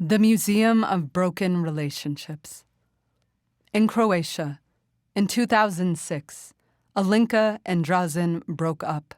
The Museum of Broken Relationships. In Croatia, in 2006, Alinka and Drazen broke up.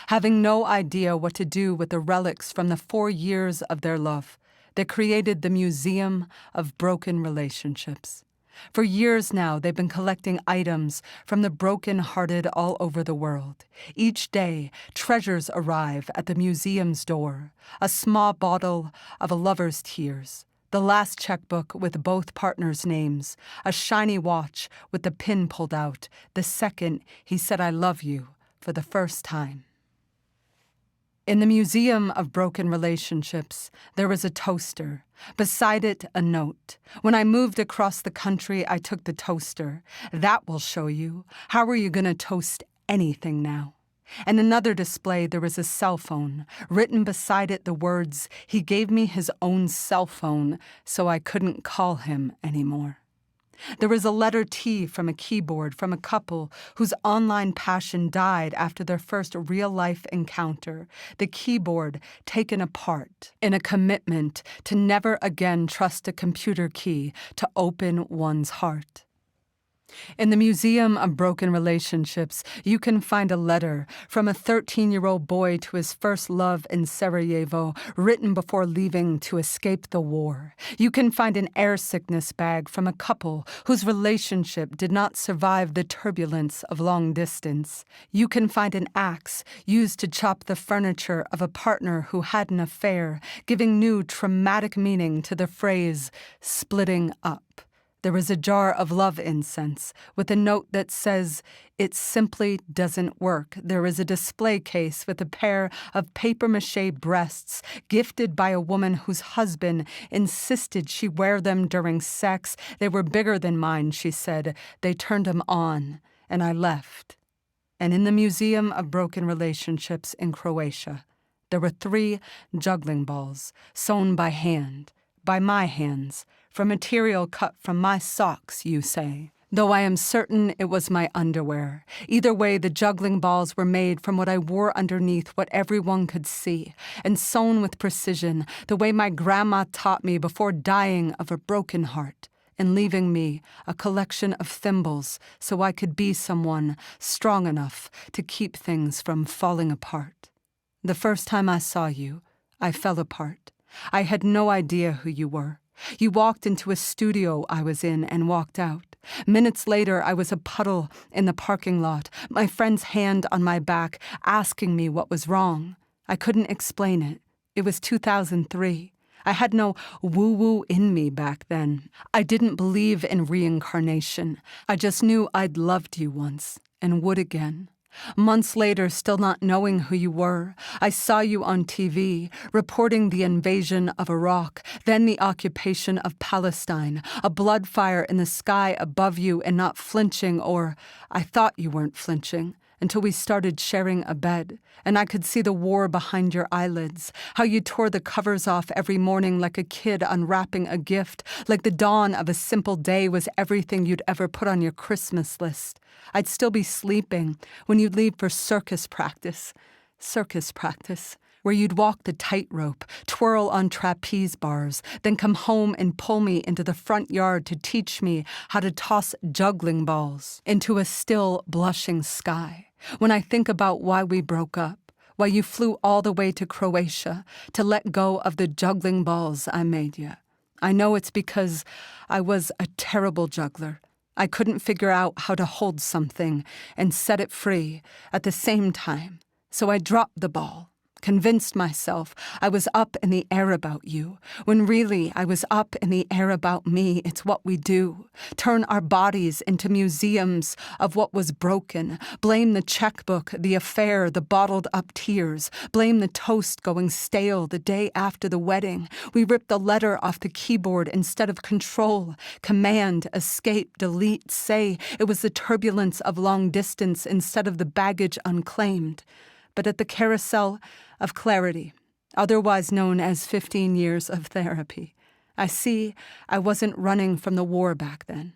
Having no idea what to do with the relics from the 4 years of their love, they created the Museum of Broken Relationships. For years now, they've been collecting items from the broken-hearted all over the world. Each day, treasures arrive at the museum's door. A small bottle of a lover's tears, the last checkbook with both partners' names, a shiny watch with the pin pulled out, the second he said "I love you" for the first time. In the Museum of Broken Relationships, there was a toaster. Beside it, a note. When I moved across the country, I took the toaster. That will show you. How are you going to toast anything now? And another display, there was a cell phone. Written beside it, the words, "He gave me his own cell phone, so I couldn't call him anymore." There was a letter T from a keyboard from a couple whose online passion died after their first real-life encounter, the keyboard taken apart in a commitment to never again trust a computer key to open one's heart. In the Museum of Broken Relationships, you can find a letter from a 13-year-old boy to his first love in Sarajevo, written before leaving to escape the war. You can find an air sickness bag from a couple whose relationship did not survive the turbulence of long distance. You can find an axe used to chop the furniture of a partner who had an affair, giving new traumatic meaning to the phrase, splitting up. There is a jar of love incense with a note that says, "It simply doesn't work." There is a display case with a pair of papier-mâché breasts gifted by a woman whose husband insisted she wear them during sex. "They were bigger than mine," she said. "They turned them on, and I left." And in the Museum of Broken Relationships in Croatia, there were 3 juggling balls sewn by hand, by my hands, from material cut from my socks, you say. Though I am certain it was my underwear. Either way, the juggling balls were made from what I wore underneath, what everyone could see, and sewn with precision, the way my grandma taught me before dying of a broken heart, and leaving me a collection of thimbles so I could be someone strong enough to keep things from falling apart. The first time I saw you, I fell apart. I had no idea who you were. You walked into a studio I was in and walked out. Minutes later, I was a puddle in the parking lot, my friend's hand on my back, asking me what was wrong. I couldn't explain it. It was 2003. I had no woo-woo in me back then. I didn't believe in reincarnation. I just knew I'd loved you once and would again. Months later, still not knowing who you were, I saw you on TV, reporting the invasion of Iraq, then the occupation of Palestine, a blood fire in the sky above you and not flinching, or I thought you weren't flinching, until we started sharing a bed, and I could see the war behind your eyelids, how you tore the covers off every morning like a kid unwrapping a gift, like the dawn of a simple day was everything you'd ever put on your Christmas list. I'd still be sleeping when you'd leave for circus practice, where you'd walk the tightrope, twirl on trapeze bars, then come home and pull me into the front yard to teach me how to toss juggling balls into a still, blushing sky. When I think about why we broke up, why you flew all the way to Croatia to let go of the juggling balls I made you, I know it's because I was a terrible juggler. I couldn't figure out how to hold something and set it free at the same time, so I dropped the ball. Convinced myself I was up in the air about you, when really I was up in the air about me. It's what we do. Turn our bodies into museums of what was broken. Blame the checkbook, the affair, the bottled-up tears. Blame the toast going stale the day after the wedding. We ripped the letter off the keyboard instead of control, command, escape, delete, say. It was the turbulence of long distance instead of the baggage unclaimed. But at the carousel of clarity, otherwise known as 15 years of therapy, I see I wasn't running from the war back then.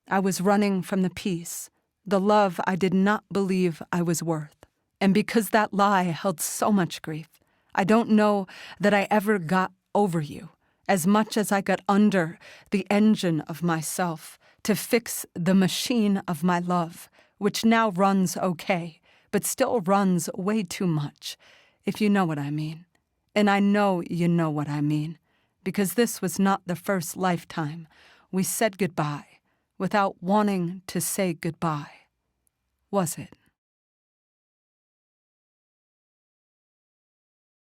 I was running from the peace, the love I did not believe I was worth. And because that lie held so much grief, I don't know that I ever got over you. as much as I got under the engine of myself to fix the machine of my love, which now runs okay, but still runs way too much, if you know what I mean. And I know you know what I mean, because this was not the first lifetime we said goodbye without wanting to say goodbye, was it?